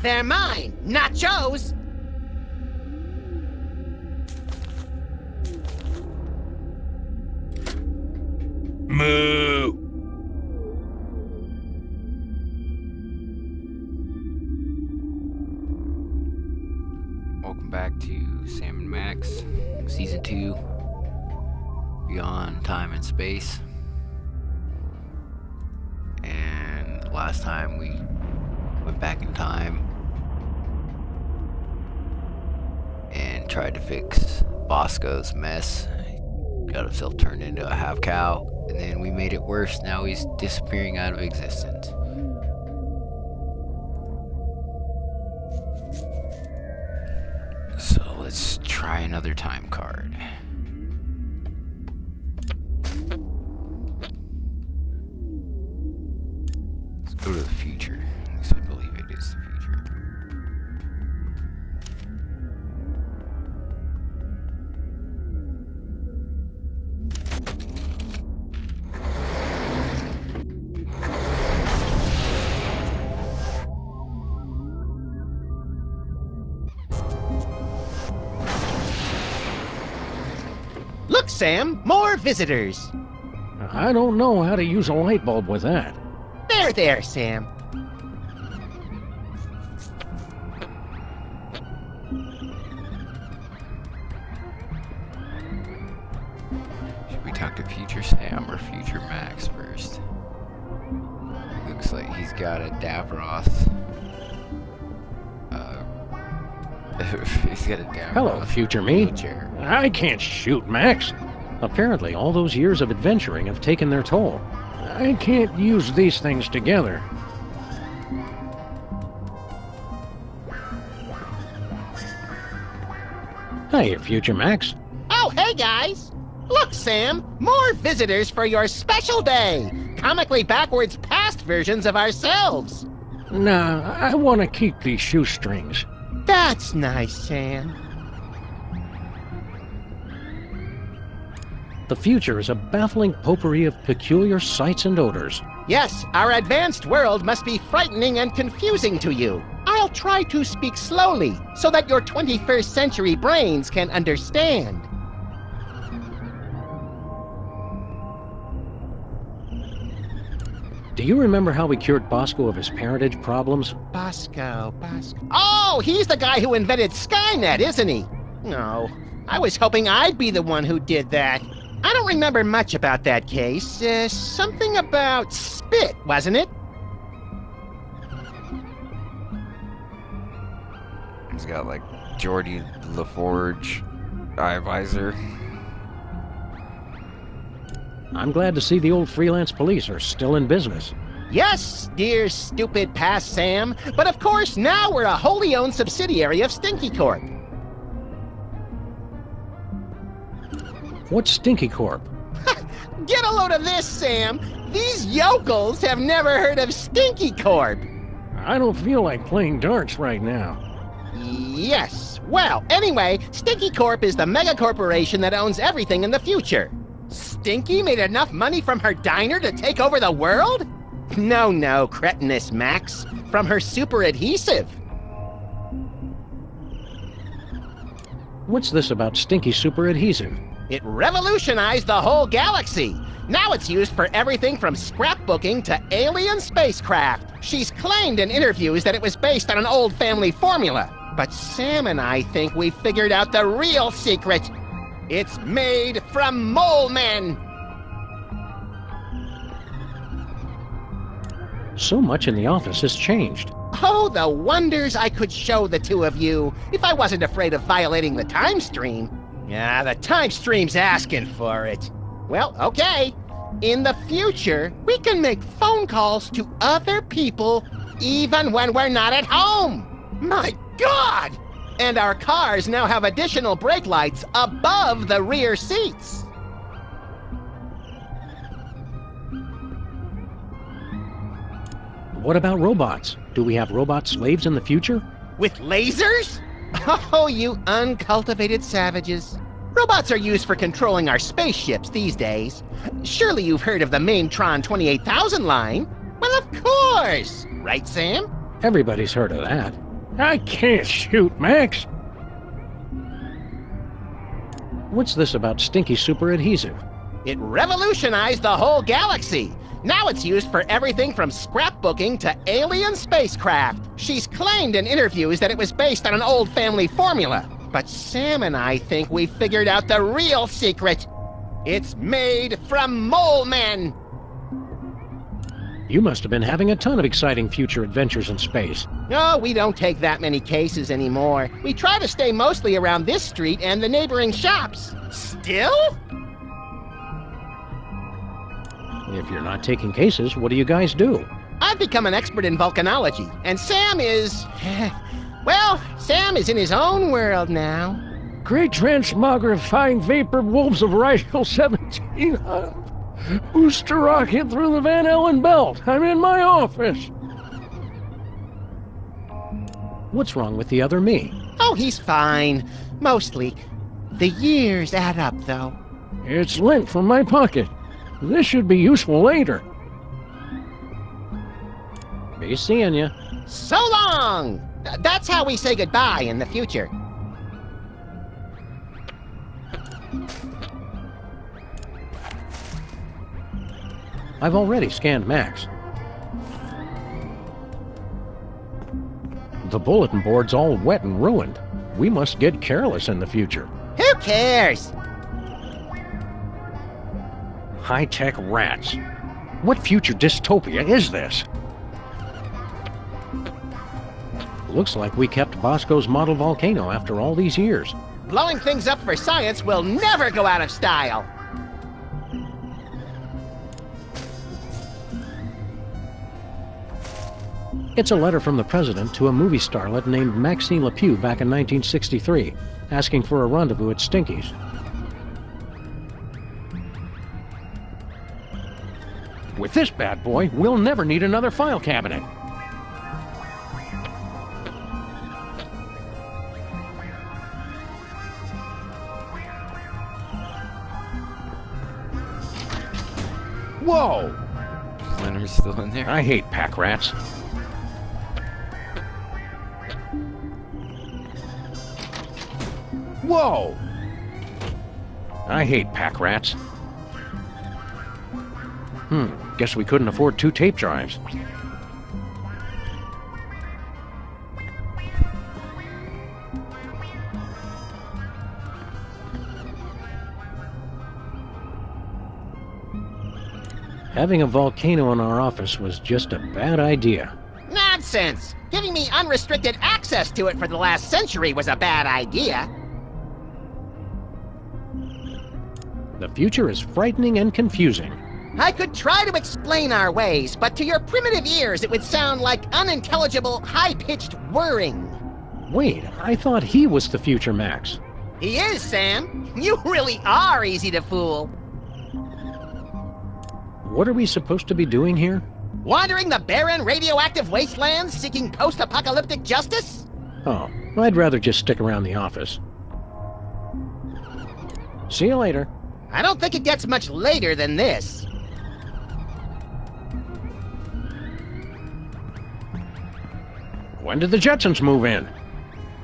They're mine, not Joe's. Moo! Welcome back to Sam and Max, Season 2, Beyond Time and Space. And last time we went back in time and tried to fix Bosco's mess. He got himself turned into a half cow, and then we made it worse. Now he's disappearing out of existence. So let's try another time card. Let's go to the future. At least I believe it is the future. Look, Sam, more visitors. I don't know how to use a light bulb with that. There, Sam. Should we talk to future Sam or future Max first? Looks like he's got a Davros. He's got a Davros. Hello, future me. Wheelchair. I can't shoot, Max. Apparently, all those years of adventuring have taken their toll. I can't use these things together. Hey, future Max. Oh, hey, guys. Look, Sam, more visitors for your special day. Comically backwards past versions of ourselves. Nah, I want to keep these shoestrings. That's nice, Sam. The future is a baffling potpourri of peculiar sights and odors. Yes, our advanced world must be frightening and confusing to you. I'll try to speak slowly so that your 21st century brains can understand. Do you remember how we cured Bosco of his parentage problems? Bosco. Oh, he's the guy who invented Skynet, isn't he? No, I was hoping I'd be the one who did that. I don't remember much about that case. Something about spit, wasn't it? He's got like Geordie LaForge eye visor. I'm glad to see the old freelance police are still in business. Yes, dear stupid past Sam. But of course, now we're a wholly owned subsidiary of Stinky Corp. What's Stinky Corp? Get a load of this, Sam. These yokels have never heard of Stinky Corp. I don't feel like playing darts right now. Yes. Well, anyway, Stinky Corp is the mega corporation that owns everything in the future. Stinky made enough money from her diner to take over the world? No, cretinous Max. From her super adhesive. What's this about Stinky super adhesive? It revolutionized the whole galaxy. Now it's used for everything from scrapbooking to alien spacecraft. She's claimed in interviews that it was based on an old family formula. But Sam and I think we figured out the real secret. It's made from mole men. So much in the office has changed. Oh, the wonders I could show the two of you if I wasn't afraid of violating the time stream. Yeah, the time stream's asking for it. Well, okay. In the future, we can make phone calls to other people even when we're not at home. My God! And our cars now have additional brake lights above the rear seats. What about robots? Do we have robot slaves in the future? With lasers? Oh, you uncultivated savages. Robots are used for controlling our spaceships these days. Surely you've heard of the Maintron 28,000 line? Well, of course! Right, Sam? Everybody's heard of that. I can't shoot, Max. What's this about stinky super adhesive? It revolutionized the whole galaxy. Now it's used for everything from scrapbooking to alien spacecraft. She's claimed in interviews that it was based on an old family formula. But Sam and I think we figured out the real secret. It's made from mole men. You must have been having a ton of exciting future adventures in space. No, we don't take that many cases anymore. We try to stay mostly around this street and the neighboring shops. Still? If you're not taking cases, what do you guys do? I've become an expert in volcanology, and Sam is... well, Sam is in his own world now. Great transmogrifying vapor wolves of Rigel 17. Booster rocket through the Van Allen belt. I'm in my office. What's wrong with the other me? Oh, he's fine. Mostly. The years add up, though. It's lint from my pocket. This should be useful later. Be seeing ya. So long! That's how we say goodbye in the future. I've already scanned Max. The bulletin board's all wet and ruined. We must get careless in the future. Who cares? High-tech rats. What future dystopia is this? Looks like we kept Bosco's model volcano after all these years. Blowing things up for science will never go out of style. It's a letter from the president to a movie starlet named Maxine LePew back in 1963, asking for a rendezvous at Stinky's. With this bad boy, we'll never need another file cabinet. Whoa! Leonard's still in there. I hate pack rats. Whoa! I hate pack rats. Guess we couldn't afford 2 tape drives. Having a volcano in our office was just a bad idea. Nonsense! Giving me unrestricted access to it for the last century was a bad idea. The future is frightening and confusing. I could try to explain our ways, but to your primitive ears it would sound like unintelligible, high-pitched whirring. Wait, I thought he was the future Max. He is, Sam. You really are easy to fool. What are we supposed to be doing here? Wandering the barren, radioactive wastelands, seeking post-apocalyptic justice? Oh, I'd rather just stick around the office. See you later. I don't think it gets much later than this. When did the Jetsons move in?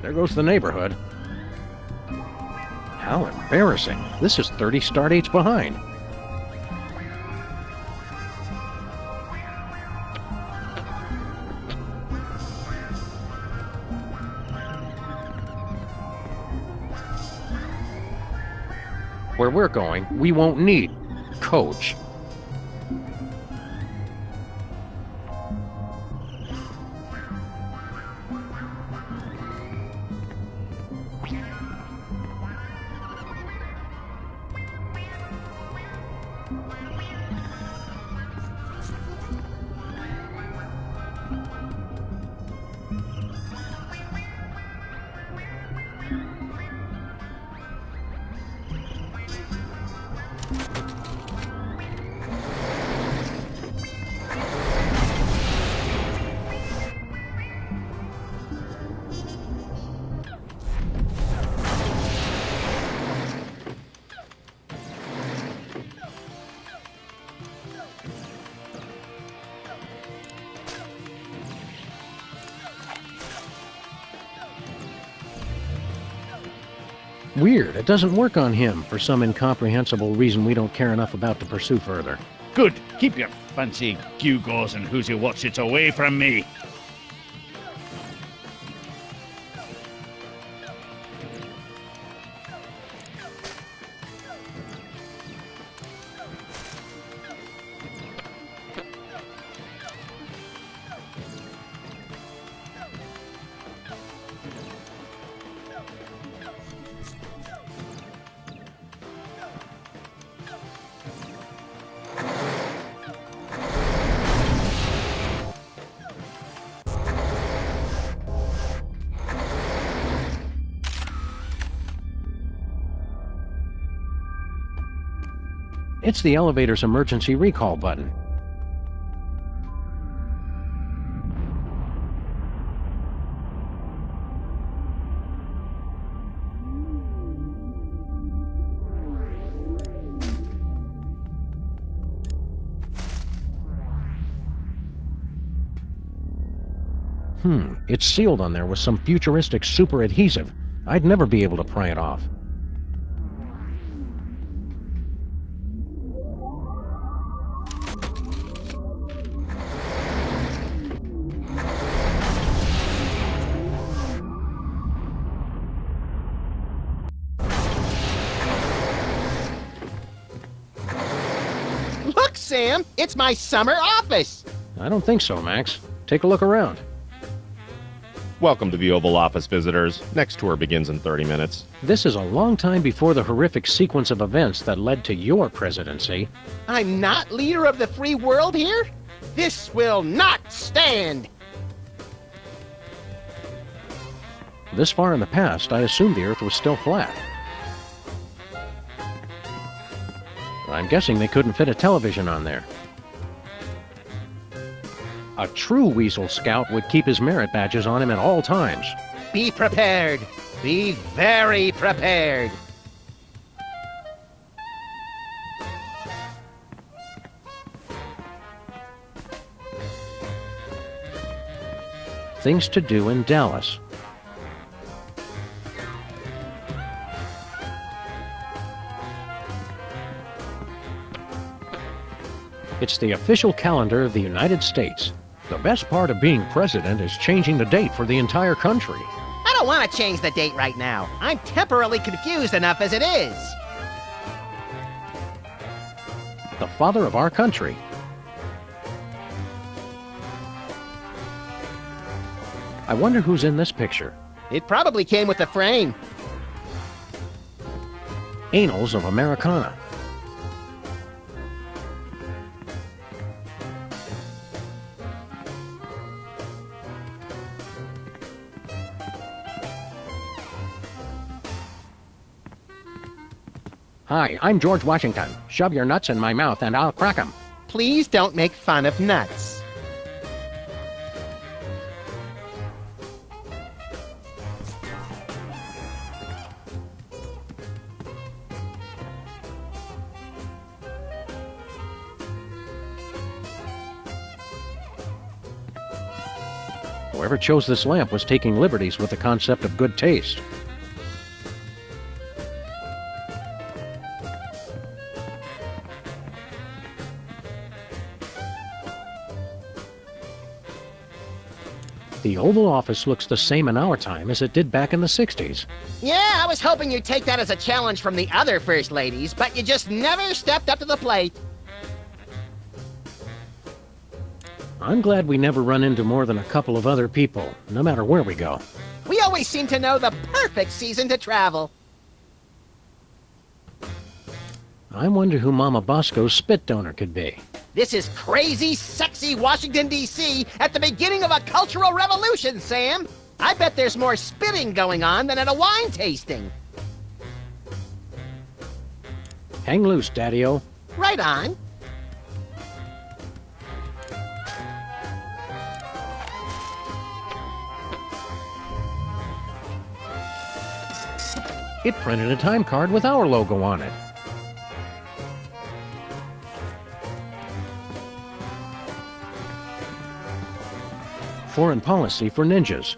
There goes the neighborhood. How embarrassing. This is 30 stardates behind. Where we're going, we won't need coach. Weird, it doesn't work on him for some incomprehensible reason we don't care enough about to pursue further. Good. Keep your fancy gewgaws and who's your what's-its away from me. It's the elevator's emergency recall button. It's sealed on there with some futuristic super adhesive. I'd never be able to pry it off. Look, Sam, it's my summer office. I don't think so, Max. Take a look around. Welcome to the Oval Office, visitors. Next tour begins in 30 minutes. This is a long time before the horrific sequence of events that led to your presidency. I'm not leader of the free world here? This will not stand. This far in the past, I assumed the Earth was still flat. I'm guessing they couldn't fit a television on there. A true Weasel Scout would keep his merit badges on him at all times. Be prepared. Be very prepared. Things to do in Dallas. It's the official calendar of the United States. The best part of being president is changing the date for the entire country. I don't want to change the date right now. I'm temporarily confused enough as it is. The father of our country. I wonder who's in this picture. It probably came with the frame. Annals of Americana. Hi, I'm George Washington. Shove your nuts in my mouth and I'll crack 'em. Please don't make fun of nuts. Whoever chose this lamp was taking liberties with the concept of good taste. The Oval Office looks the same in our time as it did back in the 60s. Yeah, I was hoping you'd take that as a challenge from the other First Ladies, but you just never stepped up to the plate. I'm glad we never run into more than a couple of other people, no matter where we go. We always seem to know the perfect season to travel. I wonder who Mama Bosco's spit donor could be. This is crazy, sexy Washington, D.C. at the beginning of a cultural revolution, Sam. I bet there's more spitting going on than at a wine tasting. Hang loose, Daddy-O. Right on. It printed a time card with our logo on it. Foreign policy for ninjas.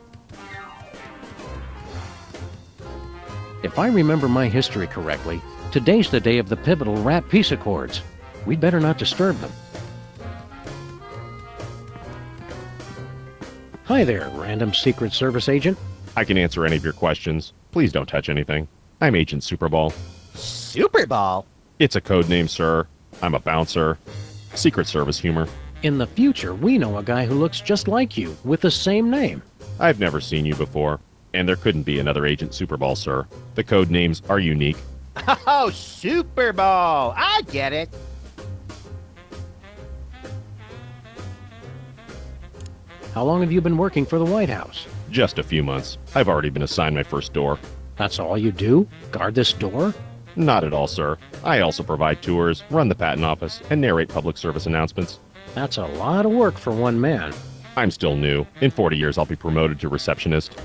If If I remember my history correctly, today's the day of the pivotal Rat Peace Accords. We'd better not disturb them. Hi there, random Secret Service agent. I can answer any of your questions. Please don't touch anything. I'm Agent Superball. Superball? It's a code name, sir. I'm a bouncer. Secret Service humor. In the future, we know a guy who looks just like you, with the same name. I've never seen you before, and there couldn't be another Agent Superball, sir. The code names are unique. Oh, Superball! I get it. How long have you been working for the White House? Just a few months. I've already been assigned my first door. That's all you do? Guard this door? Not at all, sir. I also provide tours, run the patent office, and narrate public service announcements. That's a lot of work for one man. I'm still new. In 40 years, I'll be promoted to receptionist.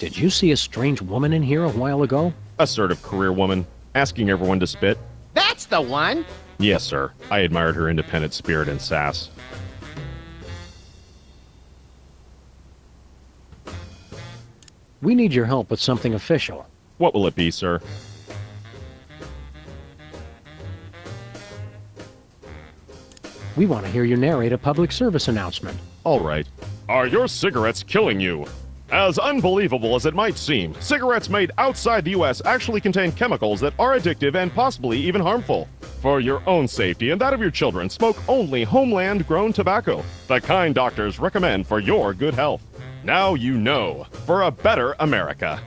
Did you see a strange woman in here a while ago? Assertive career woman, asking everyone to spit. That's the one. Yes, sir. I admired her independent spirit and sass. We need your help with something official. What will it be, sir? We want to hear you narrate a public service announcement. All right. Are your cigarettes killing you? As unbelievable as it might seem, cigarettes made outside the U.S. actually contain chemicals that are addictive and possibly even harmful. For your own safety and that of your children, smoke only homeland-grown tobacco, the kind doctors recommend for your good health. Now you know, for a better America.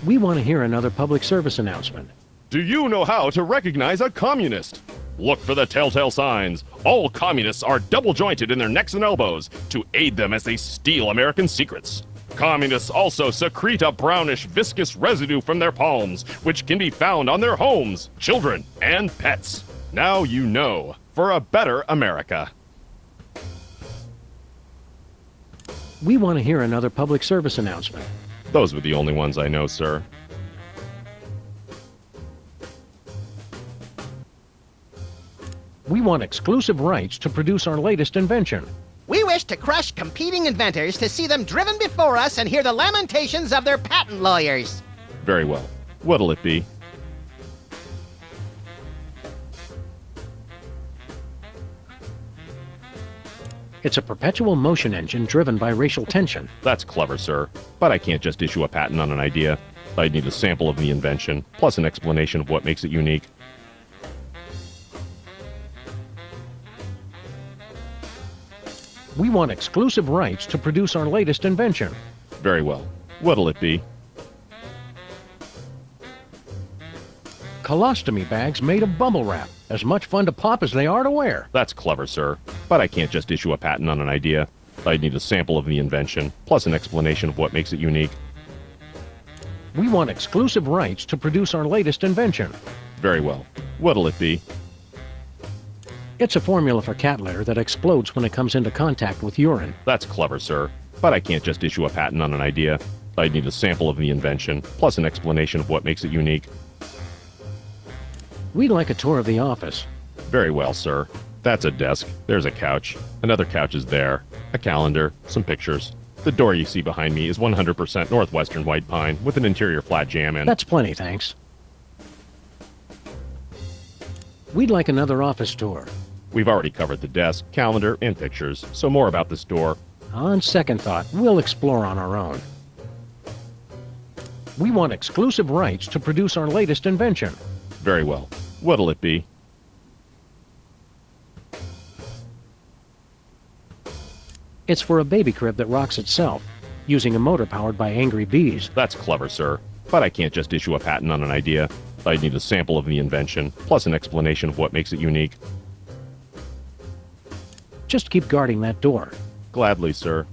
We want to hear another public service announcement. Do you know how to recognize a communist? Look for the telltale signs. All communists are double-jointed in their necks and elbows to aid them as they steal American secrets. Communists also secrete a brownish, viscous residue from their palms, which can be found on their homes, children, and pets. Now you know, for a better America. We want to hear another public service announcement. Those were the only ones I know, sir. We want exclusive rights to produce our latest invention. We wish to crush competing inventors to see them driven before us and hear the lamentations of their patent lawyers. Very well. What'll it be? It's a perpetual motion engine driven by racial tension. That's clever, sir. But I can't just issue a patent on an idea. I'd need a sample of the invention, plus an explanation of what makes it unique. We want exclusive rights to produce our latest invention. Very well. What'll it be? Colostomy bags made of bubble wrap. As much fun to pop as they are to wear. That's clever, sir. But I can't just issue a patent on an idea. I'd need a sample of the invention, plus an explanation of what makes it unique. We want exclusive rights to produce our latest invention. Very well. What'll it be? It's a formula for cat litter that explodes when it comes into contact with urine. That's clever, sir. But I can't just issue a patent on an idea. I'd need a sample of the invention, plus an explanation of what makes it unique. We'd like a tour of the office. Very well, sir. That's a desk. There's a couch. Another couch is there. A calendar. Some pictures. The door you see behind me is 100% Northwestern white pine with an interior flat jamb in. That's plenty, thanks. We'd like another office tour. We've already covered the desk, calendar, and pictures, so more about this door. On second thought, we'll explore on our own. We want exclusive rights to produce our latest invention. Very well. What'll it be? It's for a baby crib that rocks itself, using a motor powered by angry bees. That's clever, sir. But I can't just issue a patent on an idea. I'd need a sample of the invention, plus an explanation of what makes it unique. Just keep guarding that door. Gladly, sir.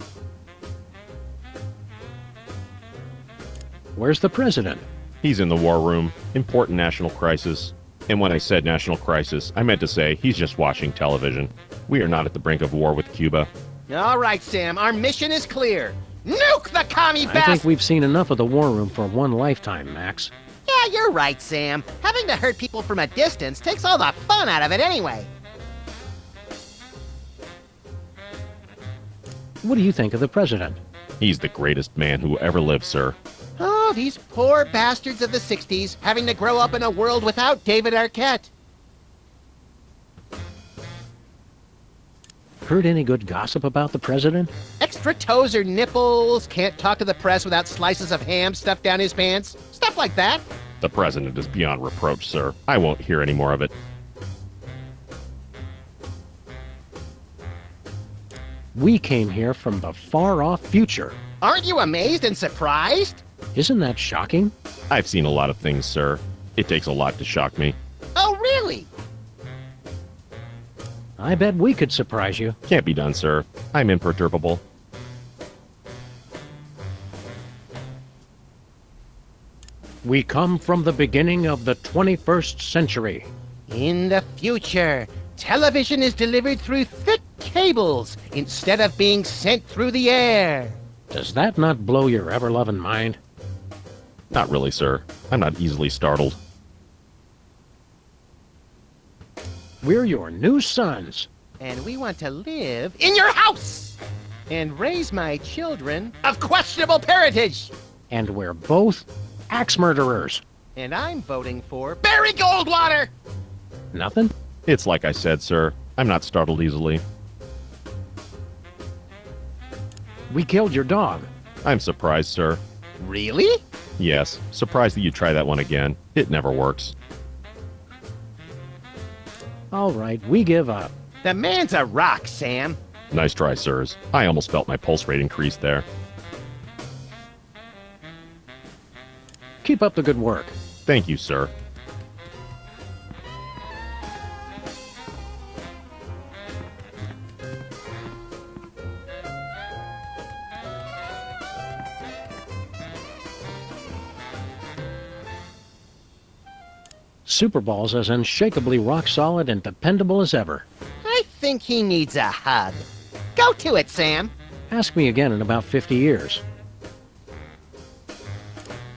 Where's the president? He's in the war room. Important national crisis. And when I said national crisis, I meant to say he's just watching television. We are not at the brink of war with Cuba. All right, Sam, our mission is clear. Nuke the commie I bastard! think we've seen enough of the war room for one lifetime, Max. Yeah, you're right, Sam. Having to hurt people from a distance takes all the fun out of it anyway. What do you think of the president? He's the greatest man who ever lived, sir. Oh, these poor bastards of the 60s having to grow up in a world without David Arquette. Heard any good gossip about the president? Extra toes or nipples, can't talk to the press without slices of ham stuffed down his pants. Stuff like that. The president is beyond reproach, sir. I won't hear any more of it. We came here from the far-off future. Aren't you amazed and surprised? Isn't that shocking? I've seen a lot of things, sir. It takes a lot to shock me. Oh, really? I bet we could surprise you. Can't be done, sir. I'm imperturbable. We come from the beginning of the 21st century. In the future, television is delivered through thick cables instead of being sent through the air. Does that not blow your ever-loving mind? Not really, sir. I'm not easily startled. We're your new sons. And we want to live in your house and raise my children of questionable parentage. And we're both axe murderers. And I'm voting for Barry Goldwater. Nothing? It's like I said, sir. I'm not startled easily. We killed your dog. I'm surprised, sir. Really? Yes, surprised that you try that one again. It never works. All right, we give up. The man's a rock, Sam. Nice try, sirs. I almost felt my pulse rate increase there. Keep up the good work. Thank you, sir. Superball's as unshakably rock-solid and dependable as ever. I think he needs a hug. Go to it, Sam. Ask me again in about 50 years.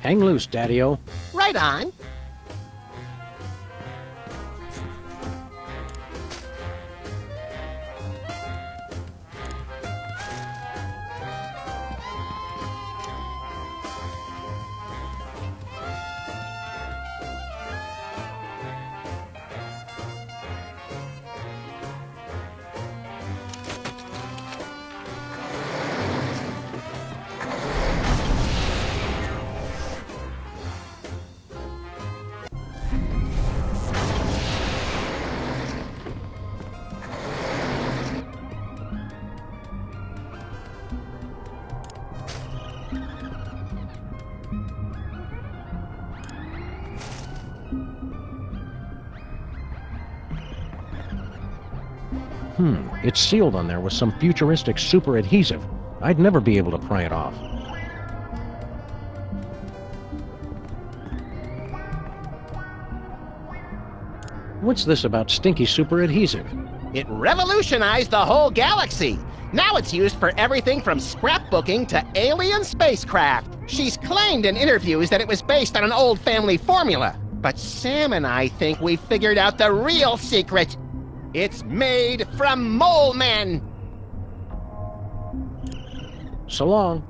Hang loose, Daddy-O. Right on. It's sealed on there with some futuristic super adhesive. I'd never be able to pry it off. What's this about stinky super adhesive? It revolutionized the whole galaxy. Now it's used for everything from scrapbooking to alien spacecraft. She's claimed in interviews that it was based on an old family formula. But Sam and I think we figured out the real secret. It's made from mole men. So long.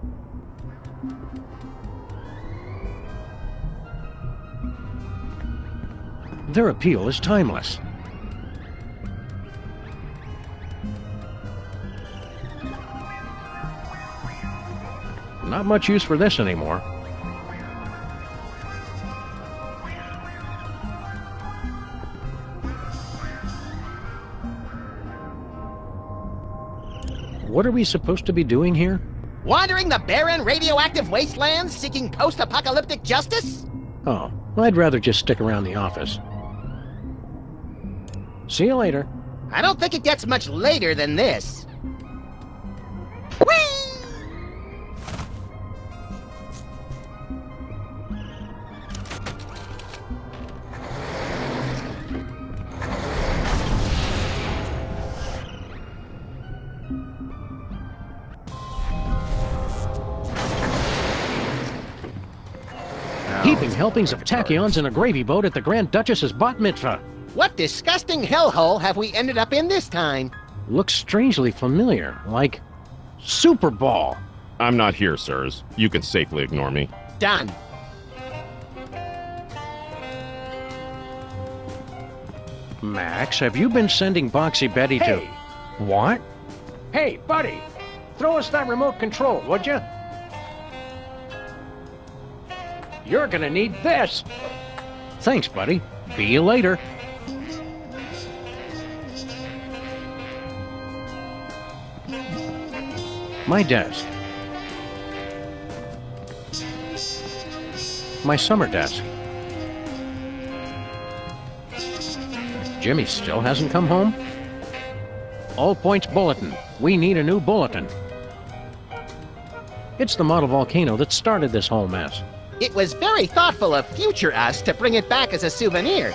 Their appeal is timeless. Not much use for this anymore. What are we supposed to be doing here? Wandering the barren radioactive wastelands seeking post-apocalyptic justice? Oh, I'd rather just stick around the office. See you later. I don't think it gets much later than this. Whee! Heaping helpings of tachyons in a gravy boat at the Grand Duchess's bat mitzvah. What disgusting hellhole have we ended up in this time? Looks strangely familiar, like Superball. I'm not here, sirs. You can safely ignore me. Done. Max, have you been sending Boxy Betty to... What? Hey, buddy, throw us that remote control, would you? You're gonna need this. Thanks, buddy. See you later. My desk. My summer desk. Jimmy still hasn't come home? All points bulletin. We need a new bulletin. It's the model volcano that started this whole mess. It was very thoughtful of future us to bring it back as a souvenir.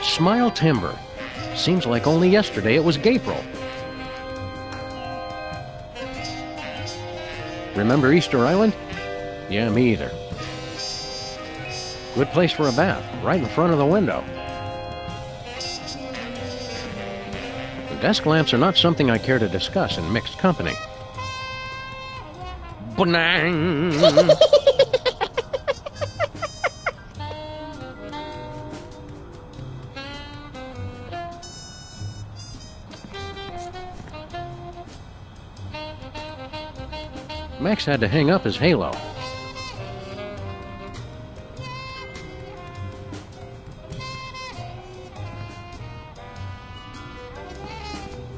Smile Timber. Seems like only yesterday it was Gapril. Remember Easter Island? Yeah, me either. Good place for a bath, right in front of the window. The desk lamps are not something I care to discuss in mixed company. Banang! Max had to hang up his halo.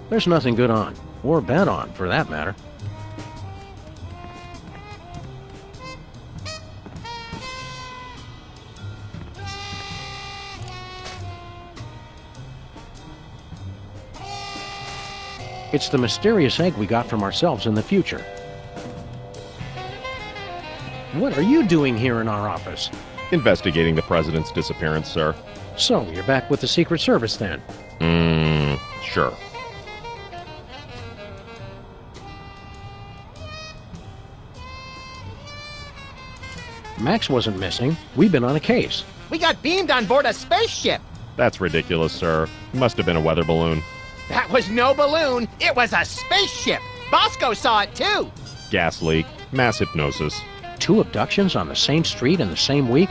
There's nothing good on, or bad on, for that matter. It's the mysterious egg we got from ourselves in the future. What are you doing here in our office? Investigating the president's disappearance, sir. So, you're back with the Secret Service then? Sure. Max wasn't missing. We've been on a case. We got beamed on board a spaceship. That's ridiculous, sir. Must have been a weather balloon. That was no balloon. It was a spaceship. Bosco saw it too. Gas leak. Mass hypnosis. 2 abductions on the same street in the same week?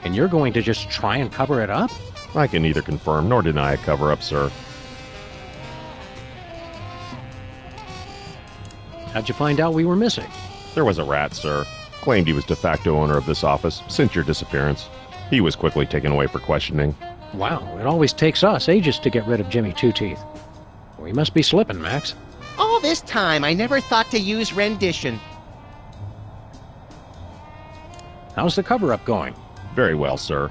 And you're going to just try and cover it up? I can neither confirm nor deny a cover-up, sir. How'd you find out we were missing? There was a rat, sir. Claimed he was de facto owner of this office since your disappearance. He was quickly taken away for questioning. Wow, it always takes us ages to get rid of Jimmy Two-Teeth. We must be slipping, Max. All this time, I never thought to use rendition. How's the cover-up going? Very well, sir.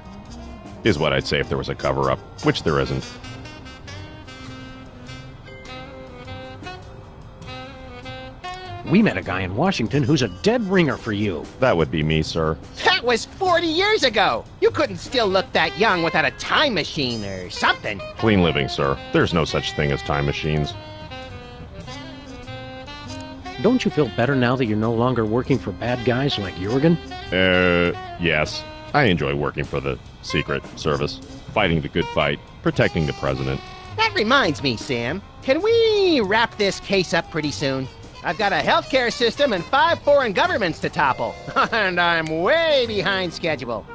Is what I'd say if there was a cover-up, which there isn't. We met a guy in Washington who's a dead ringer for you. That would be me, sir. That was 40 years ago. You couldn't still look that young without a time machine or something. Clean living, sir. There's no such thing as time machines. Don't you feel better now that you're no longer working for bad guys like Jurgen? Yes. I enjoy working for the Secret Service. Fighting the good fight. Protecting the president. That reminds me, Sam. Can we wrap this case up pretty soon? I've got a healthcare system and 5 foreign governments to topple. And I'm way behind schedule.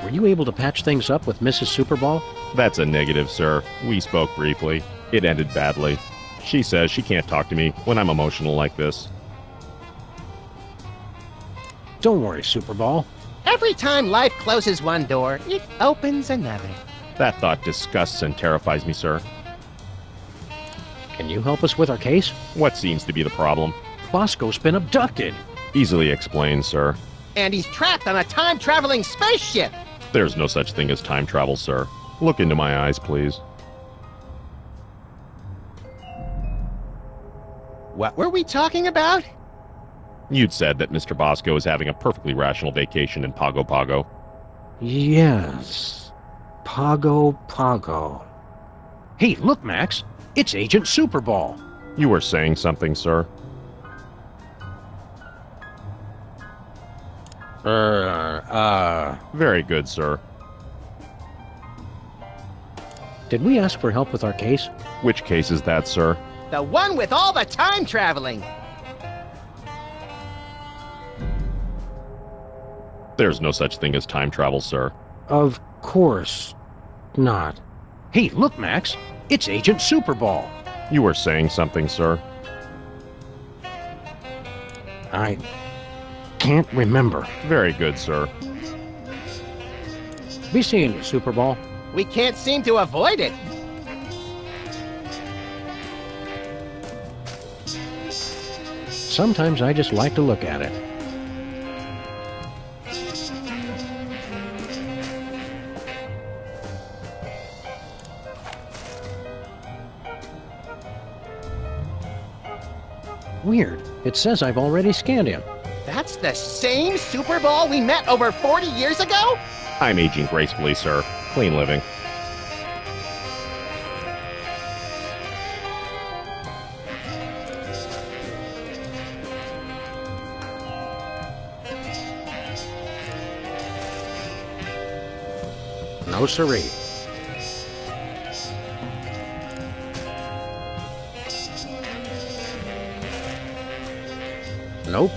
Were you able to patch things up with Mrs. Superball? That's a negative, sir. We spoke briefly. It ended badly. She says she can't talk to me when I'm emotional like this. Don't worry, Superball. Every time life closes one door, it opens another. That thought disgusts and terrifies me, sir. Can you help us with our case? What seems to be the problem? Bosco's been abducted. Easily explained, sir. And he's trapped on a time-traveling spaceship. There's no such thing as time travel, sir. Look into my eyes, please. What were we talking about? You'd said that Mr. Bosco is having a perfectly rational vacation in Pago Pago. Yes. Pago. Hey, look, Max. It's Agent Superball. You were saying something, sir. Very good, sir. Did we ask for help with our case? Which case is that, sir? The one with all the time traveling. There's no such thing as time travel, sir. Of course not. Hey, look, Max. It's Agent Superball. You were saying something, sir? I can't remember. Very good, sir. Be seeing you, Superball. We can't seem to avoid it. Sometimes I just like to look at it. Weird. It says I've already scanned him. That's the same Superball we met over 40 years ago? I'm aging gracefully, sir. Clean living. No siree. Nope.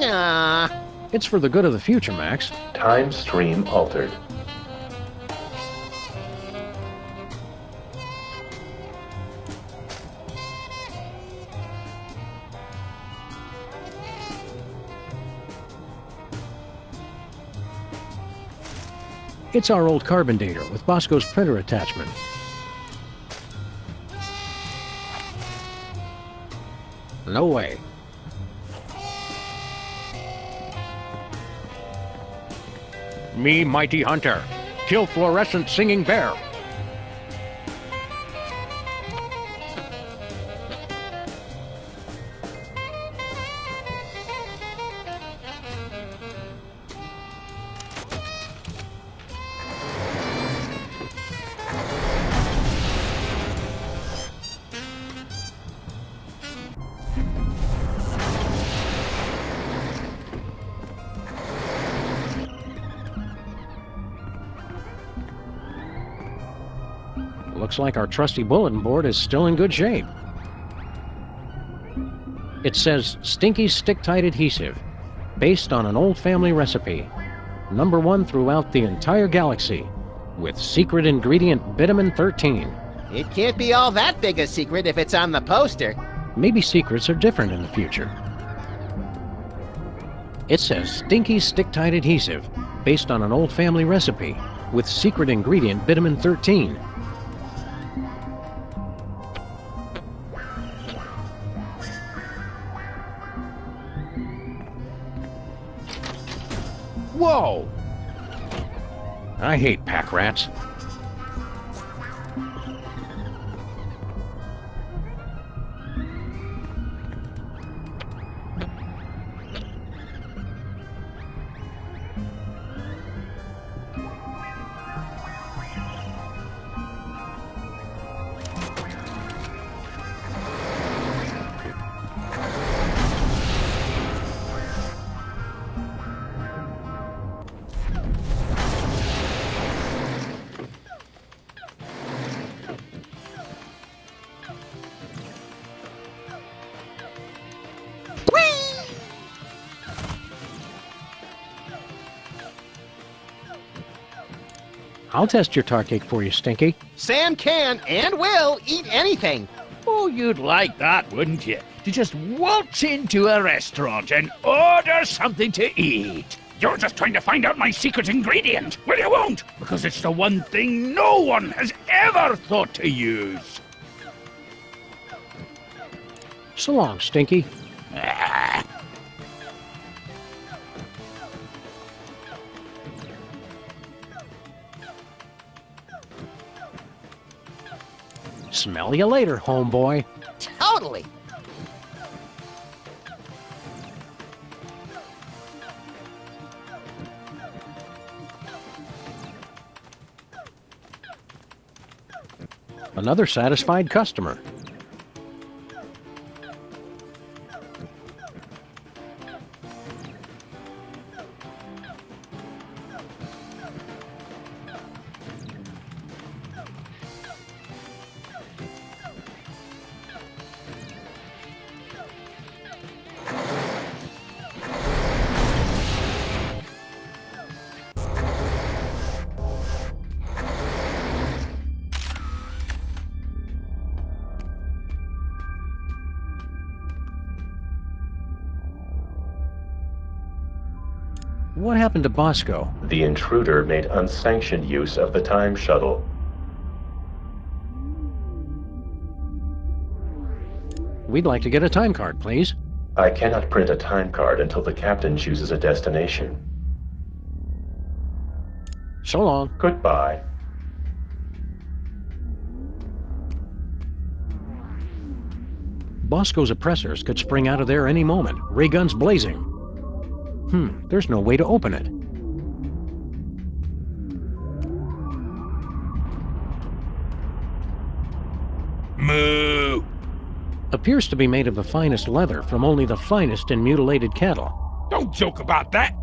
Ah, It's for the good of the future, Max. Time stream altered. It's our old carbon dater with Bosco's printer attachment. No way. Me, mighty hunter. Kill fluorescent singing bear. Looks like our trusty bulletin board is still in good shape. It says Stinky Stick-Tight Adhesive, based on an old family recipe. #1 throughout the entire galaxy, with secret ingredient Vitamin 13. it can't be all that big a secret if it's on the poster. Maybe secrets are different in the future. It says Stinky Stick-Tight Adhesive, based on an old family recipe, with secret ingredient Vitamin 13. Whoa! I hate pack rats. I'll test your tar cake for you, Stinky. Sam can and will eat anything. Oh, you'd like that, wouldn't you? To just waltz into a restaurant and order something to eat. You're just trying to find out my secret ingredient. Well, you won't, because it's the one thing no one has ever thought to use. So long, Stinky. Ah. Smell you later, homeboy. Totally. Another satisfied customer. What happened to Bosco? The intruder made unsanctioned use of the time shuttle. We'd like to get a time card, please. I cannot print a time card until the captain chooses a destination. So long. Goodbye. Bosco's oppressors could spring out of there any moment, ray guns blazing. There's no way to open it. Moo! Appears to be made of the finest leather from only the finest in mutilated cattle. Don't joke about that!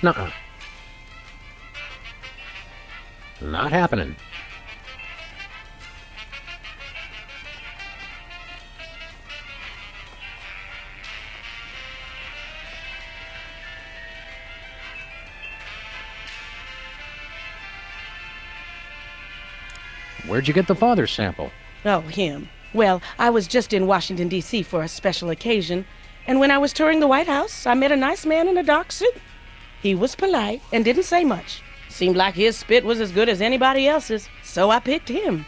Nuh-uh. Not happening. Where'd you get the father's sample? Oh, him. Well, I was just in Washington, D.C. for a special occasion, and when I was touring the White House, I met a nice man in a dark suit. He was polite and didn't say much. Seemed like his spit was as good as anybody else's, so I picked him.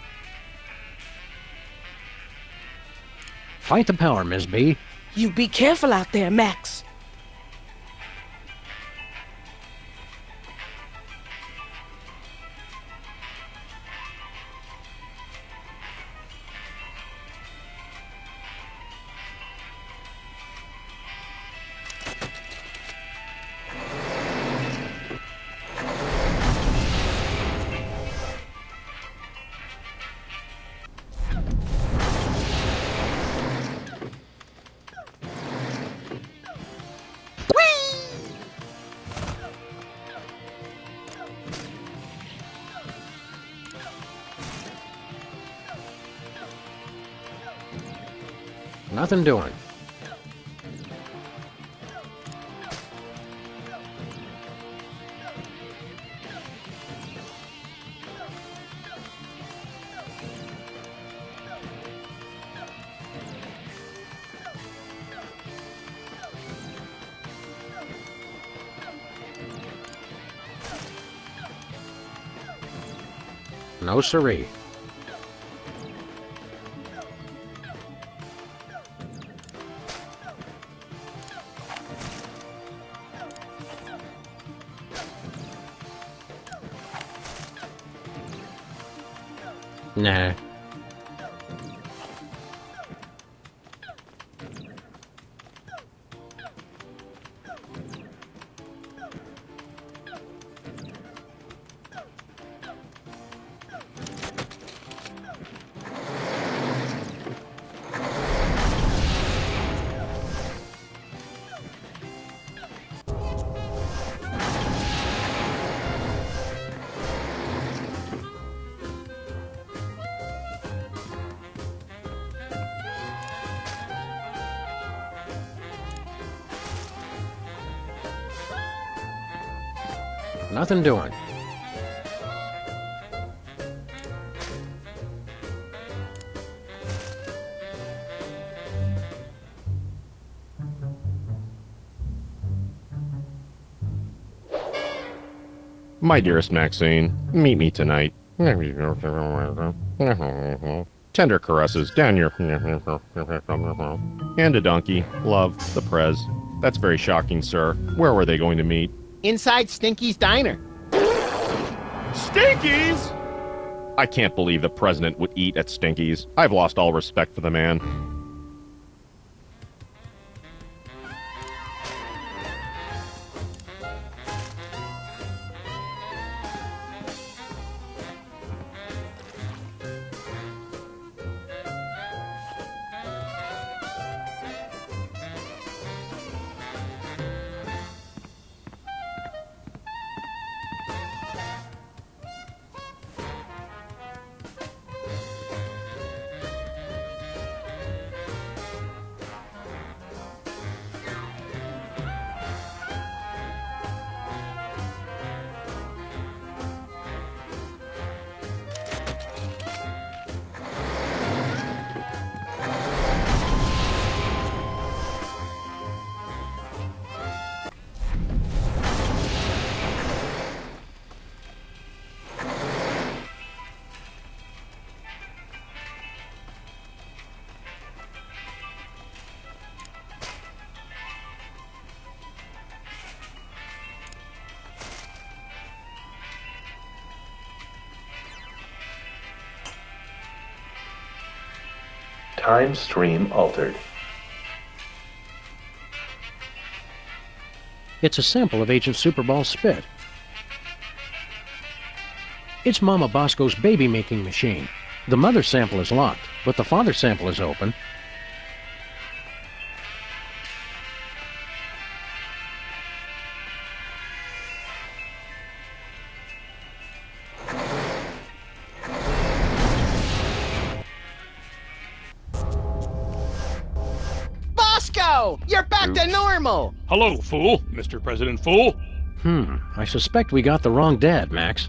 Fight the power, Ms. B. You be careful out there, Max. Nothing doing. No siree. Nah. Nothing doing. My dearest Maxine, meet me tonight. Tender caresses down your... And a donkey. Love, the Prez. That's very shocking, sir. Where were they going to meet? Inside Stinky's diner. Stinky's? I can't believe the president would eat at Stinky's. I've lost all respect for the man. Time stream altered. It's a sample of Agent Superball's spit. It's Mama Bosco's baby-making machine. The mother sample is locked, but the father sample is open. Bosco! You're back to normal! Hello, fool. Mr. President Fool. I suspect we got the wrong dad, Max.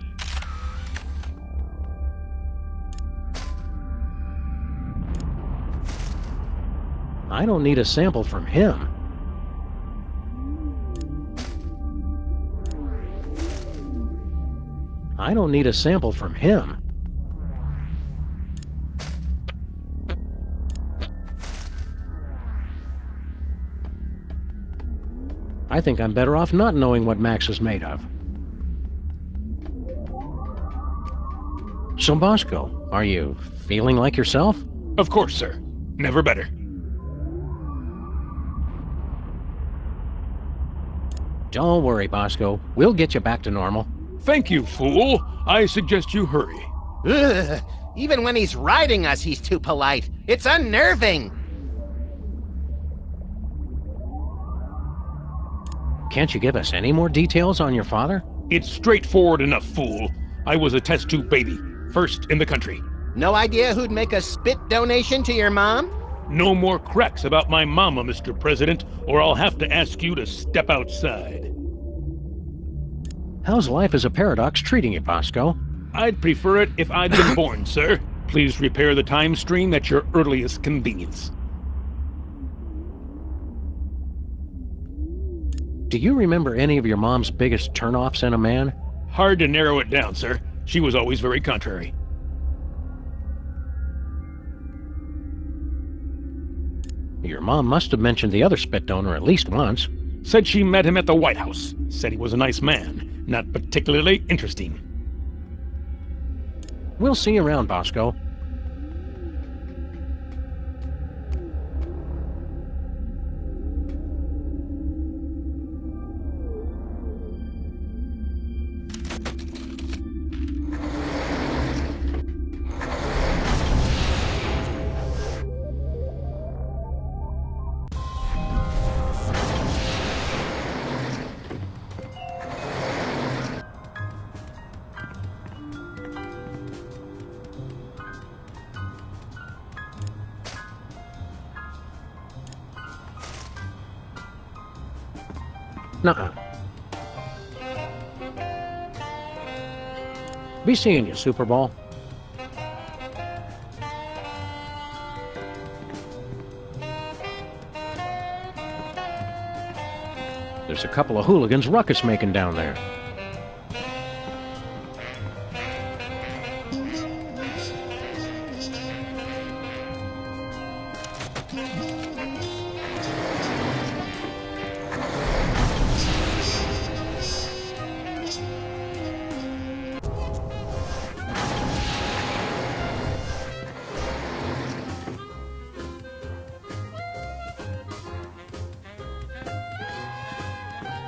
I don't need a sample from him. I don't need a sample from him. I think I'm better off not knowing what Max is made of. So, Bosco, are you feeling like yourself? Of course, sir. Never better. Don't worry, Bosco. We'll get you back to normal. Thank you, fool. I suggest you hurry. Ugh. Even when he's riding us, he's too polite. It's unnerving. Can't you give us any more details on your father? It's straightforward enough, fool. I was a test tube baby. First in the country. No idea who'd make a spit donation to your mom? No more cracks about my mama, Mr. President, or I'll have to ask you to step outside. How's life as a paradox treating you, Bosco? I'd prefer it if I'd been born, sir. Please repair the time stream at your earliest convenience. Do you remember any of your mom's biggest turnoffs in a man? Hard to narrow it down, sir. She was always very contrary. Your mom must have mentioned the other spit donor at least once. Said she met him at the White House. Said he was a nice man. Not particularly interesting. We'll see you around, Bosco. Nuh-uh. Be seeing you, Superball. There's a couple of hooligans ruckus making down there.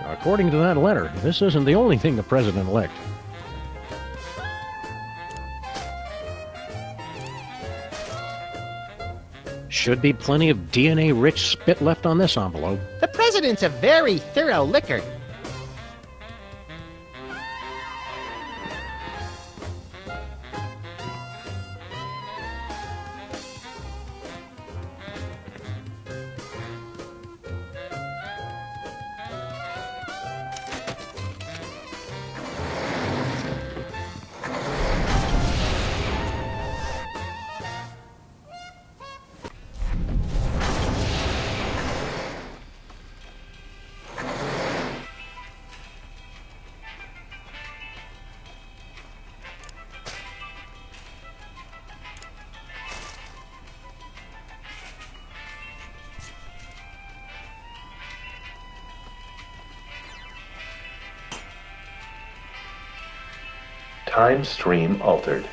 According to that letter, this isn't the only thing the president-elect. Should be plenty of DNA-rich spit left on this envelope. The president's a very thorough licker. Time stream altered.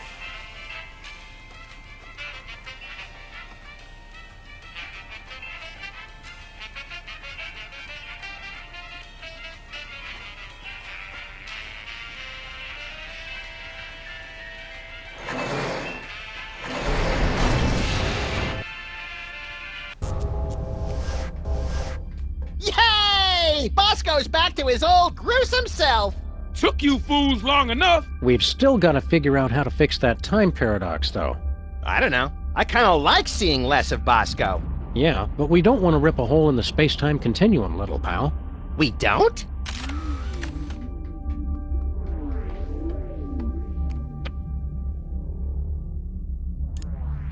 Yay! Bosco's back to his old gruesome self! Took you fools long enough. We've still got to figure out how to fix that time paradox, though. I don't know. I kind of like seeing less of Bosco. Yeah, but we don't want to rip a hole in the space-time continuum, little pal. We don't?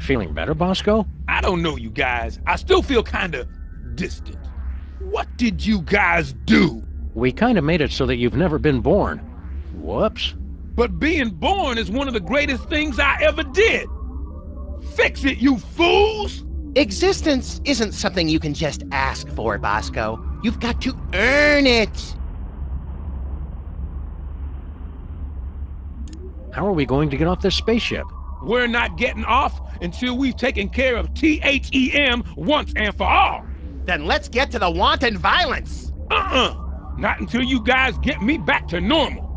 Feeling better, Bosco? I don't know you guys. I still feel kinda distant. What did you guys do? We kind of made it so that you've never been born. Whoops. But being born is one of the greatest things I ever did. Fix it, you fools! Existence isn't something you can just ask for, Bosco. You've got to earn it. How are we going to get off this spaceship? We're not getting off until we've taken care of THEM once and for all. Then let's get to the wanton violence. Not until you guys get me back to normal.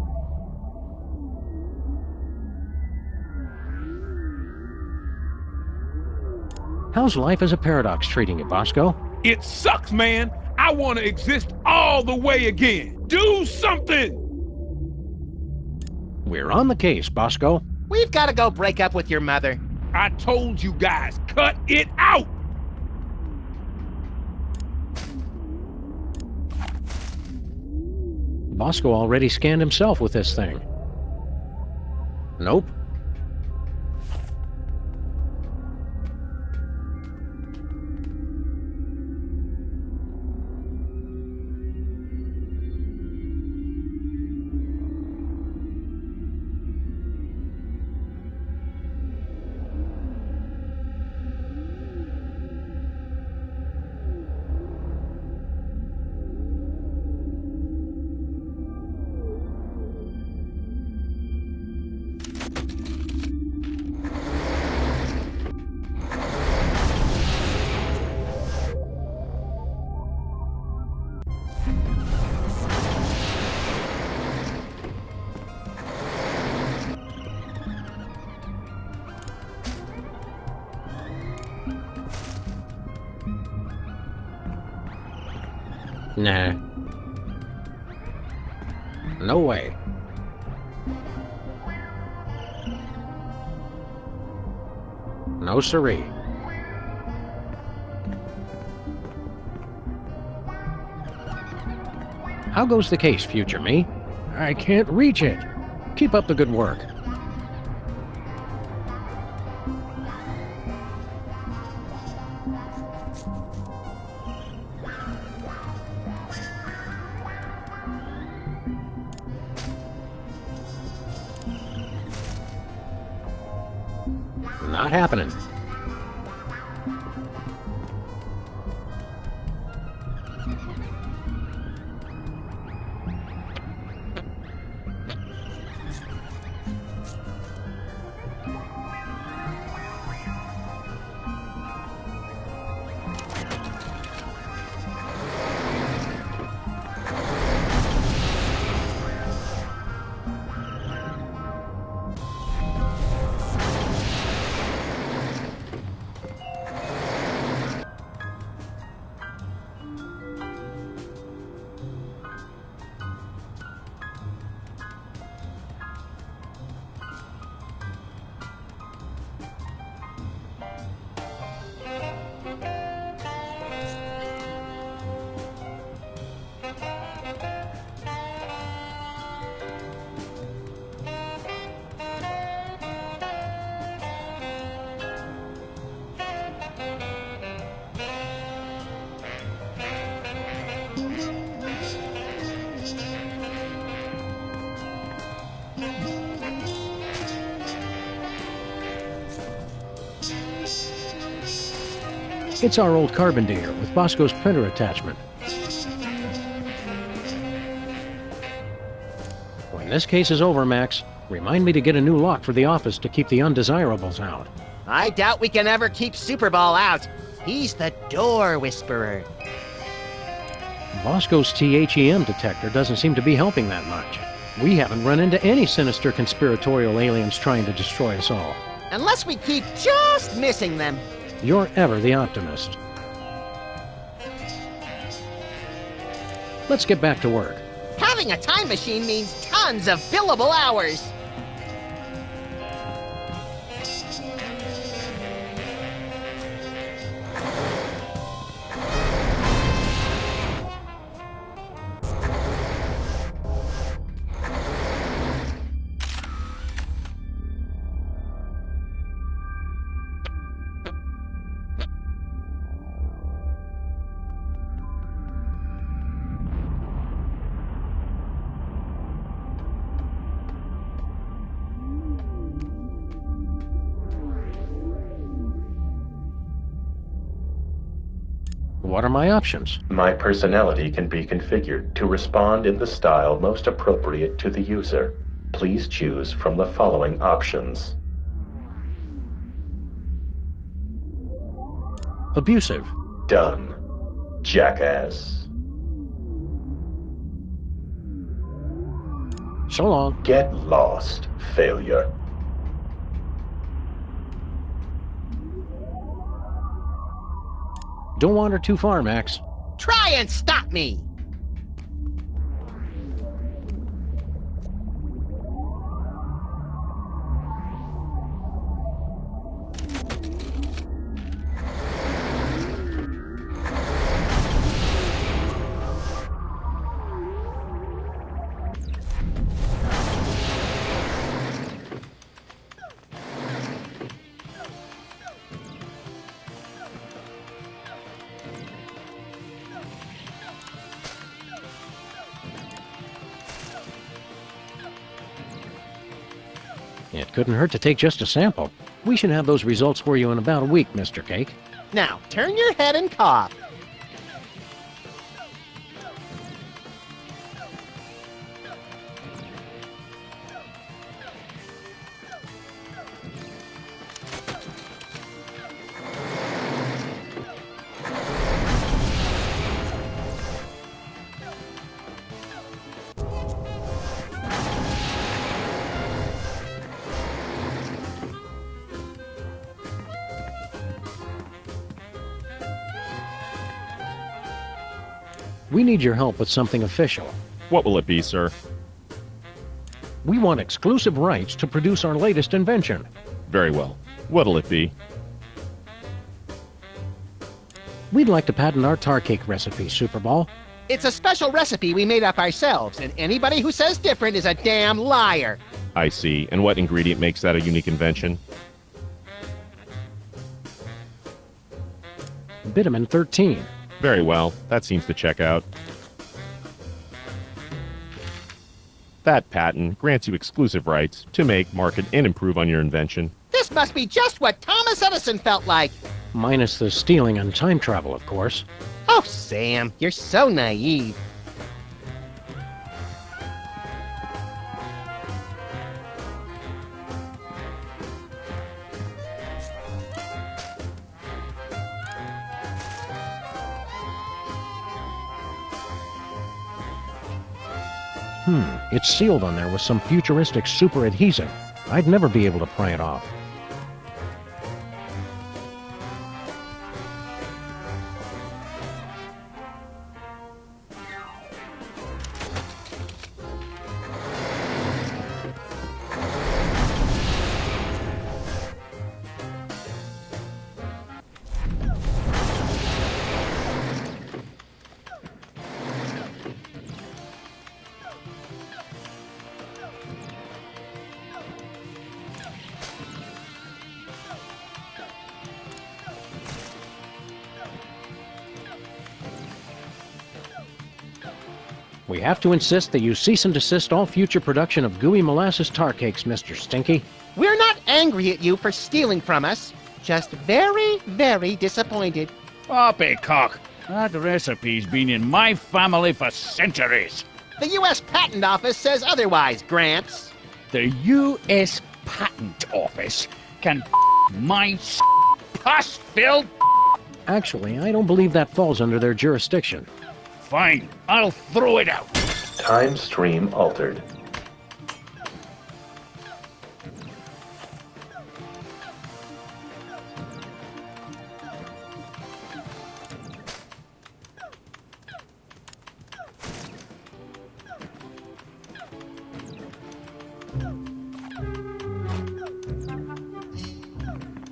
How's life as a paradox treating you, Bosco? It sucks, man. I want to exist all the way again. Do something! We're on the case, Bosco. We've got to go break up with your mother. I told you guys, cut it out! Bosco already scanned himself with this thing. Nope. Nah. No way. No siree. How goes the case, future me? I can't reach it. Keep up the good work. Not happening. It's our old carbon digger with Bosco's printer attachment. When this case is over, Max, remind me to get a new lock for the office to keep the undesirables out. I doubt we can ever keep Superball out. He's the door whisperer. Bosco's THEM detector doesn't seem to be helping that much. We haven't run into any sinister conspiratorial aliens trying to destroy us all. Unless we keep just missing them. You're ever the optimist. Let's get back to work. Having a time machine means tons of billable hours. What are my options? My personality can be configured to respond in the style most appropriate to the user. Please choose from the following options. Abusive. Done. Jackass. So long. Get lost, failure. Don't wander too far, Max. Try and stop me! It couldn't hurt to take just a sample. We should have those results for you in about a week, Mr. Cake. Now, turn your head and cough. We need your help with something official. What will it be, sir? We want exclusive rights to produce our latest invention. Very well. What'll it be? We'd like to patent our tar cake recipe, Superball. It's a special recipe we made up ourselves, and anybody who says different is a damn liar. I see. And what ingredient makes that a unique invention? Vitamin 13. Very well, that seems to check out. That patent grants you exclusive rights to make, market, and improve on your invention. This must be just what Thomas Edison felt like. Minus the stealing and time travel, of course. Oh, Sam, you're so naive. It's sealed on there with some futuristic super adhesive. I'd never be able to pry it off. We have to insist that you cease and desist all future production of gooey molasses tar cakes, Mr. Stinky. We're not angry at you for stealing from us. Just very, very disappointed. Poppycock, that recipe's been in my family for centuries. The U.S. Patent Office says otherwise, Gramps. The U.S. Patent Office can my pus-filled. Actually, I don't believe that falls under their jurisdiction. Fine, I'll throw it out. Time stream altered.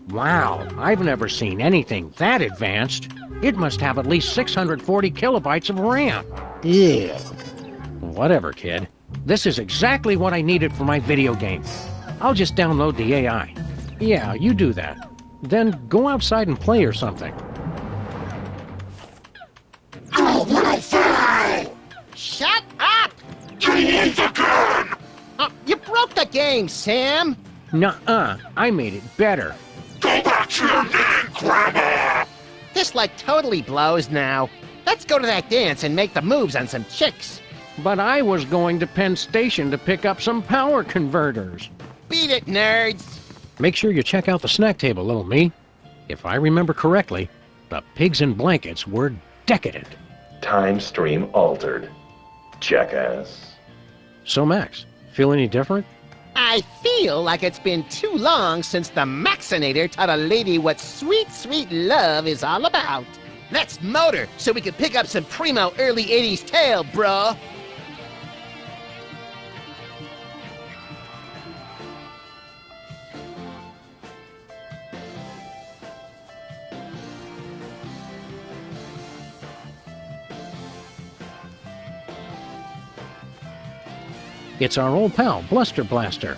Wow, I've never seen anything that advanced. It must have at least 640 kilobytes of RAM. Ew. Whatever, kid. This is exactly what I needed for my video game. I'll just download the AI. Yeah, you do that. Then go outside and play or something. Shut up! You broke the game, Sam. Nuh-uh, I made it better. This like totally blows now. Let's go to that dance and make the moves on some chicks. But I was going to Penn Station to pick up some power converters. Beat it, nerds. Make sure you check out the snack table, little me. If I remember correctly, the pigs in blankets were decadent. Time stream altered. Jackass. So, Max, feel any different? I feel like it's been too long since the Maxinator taught a lady what sweet, sweet love is all about. Let's motor so we can pick up some primo early 80s tail, bruh. It's our old pal, Bluster Blaster.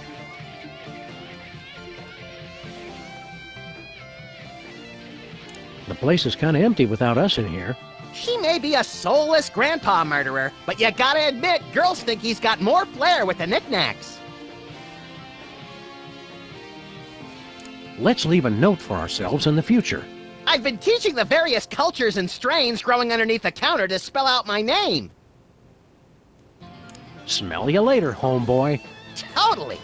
The place is kind of empty without us in here. She may be a soulless grandpa murderer, but you gotta admit, Girl Stinky's got more flair with the knickknacks. Let's leave a note for ourselves in the future. I've been teaching the various cultures and strains growing underneath the counter to spell out my name. Smell you later, homeboy. Totally.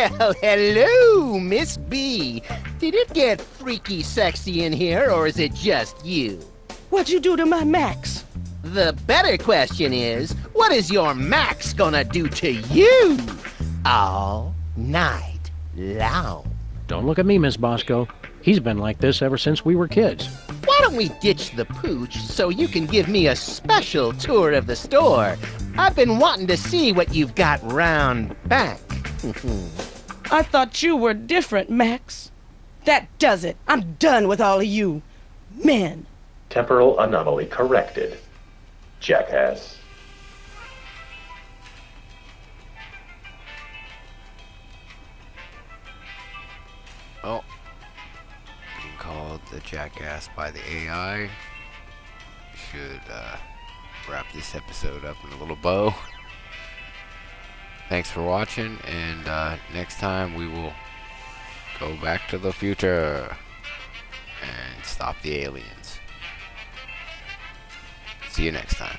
Well, hello, Miss B. Did it get freaky sexy in here, or is it just you? What'd you do to my Max? The better question is, what is your Max gonna do to you all night long? Don't look at me, Miss Bosco. He's been like this ever since we were kids. why don't we ditch the pooch so you can give me a special tour of the store? I've been wanting to see what you've got round back. I thought you were different, Max. That does it. I'm done with all of you. Men. Temporal anomaly corrected. Jackass. Oh. Being called the jackass by the AI. Should wrap this episode up in a little bow. Thanks for watching, and next time we will go back to the future and stop the aliens. See you next time.